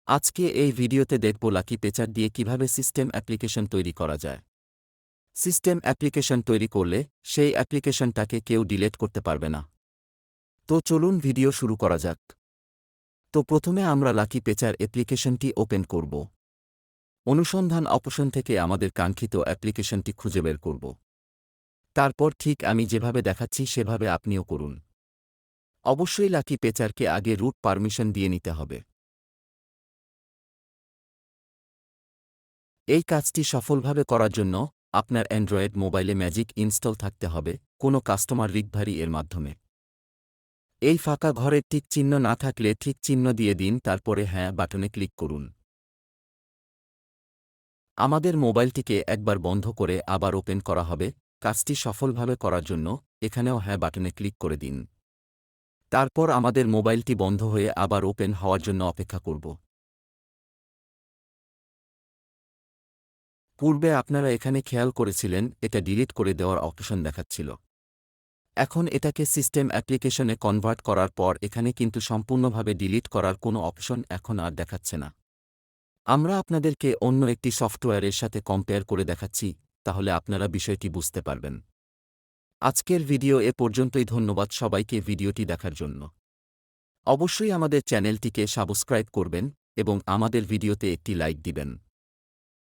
আজকে এই ভিডিওতে দেখব লাকি পেচার দিয়ে কিভাবে সিস্টেম অ্যাপ্লিকেশন তৈরি করা যায়। সিস্টেম অ্যাপ্লিকেশন তৈরি করলে সেই অ্যাপ্লিকেশনটাকে কেউ ডিলিট করতে পারবে না। তো চলুন ভিডিও শুরু করা যাক। তো প্রথমে আমরা লাকি পেচার অ্যাপ্লিকেশনটি ওপেন করব। অনুসন্ধান অপশন থেকে আমাদের কাঙ্ক্ষিত অ্যাপ্লিকেশনটি খুঁজে বের করব। তারপর ঠিক আমি যেভাবে দেখাচ্ছি সেভাবে আপনিও করুন। অবশ্যই লাকি পেচারকে আগে রুট পারমিশন দিয়ে নিতে হবে। এই কাজটি সফলভাবে করার জন্য আপনার অ্যান্ড্রয়েড মোবাইলে ম্যাজিক ইনস্টল থাকতে হবে কোনো কাস্টমার রিকভারি এর মাধ্যমে। এই ফাঁকা ঘরের টিক চিহ্ন না থাকলে ঠিক চিহ্ন দিয়ে দিন, তারপরে হ্যাঁ বাটনে ক্লিক করুন। আমাদের মোবাইলটিকে একবার বন্ধ করে আবার ওপেন করা হবে। কাজটি সফলভাবে করার জন্য এখানেও হ্যাঁ বাটনে ক্লিক করে দিন। তারপর আমাদের মোবাইলটি বন্ধ হয়ে আবার ওপেন হওয়ার জন্য অপেক্ষা করব। পূর্বে আপনারা এখানে খেয়াল করেছিলেন এটা ডিলিট করে দেওয়ার অপশন দেখাচ্ছিল। এখন এটাকে সিস্টেম অ্যাপ্লিকেশনে কনভার্ট করার পর এখানে কিন্তু সম্পূর্ণভাবে ডিলিট করার কোনো অপশন এখন আর দেখাচ্ছে না। আমরা আপনাদেরকে অন্য একটি সফটওয়্যারের সাথে কম্পেয়ার করে দেখাচ্ছি, তাহলে আপনারা বিষয়টি বুঝতে পারবেন। আজকের ভিডিও এ পর্যন্তই। ধন্যবাদ সবাইকে ভিডিওটি দেখার জন্য। অবশ্যই আমাদের চ্যানেলটিকে সাবস্ক্রাইব করবেন এবং আমাদের ভিডিওতে একটি লাইক দিবেন।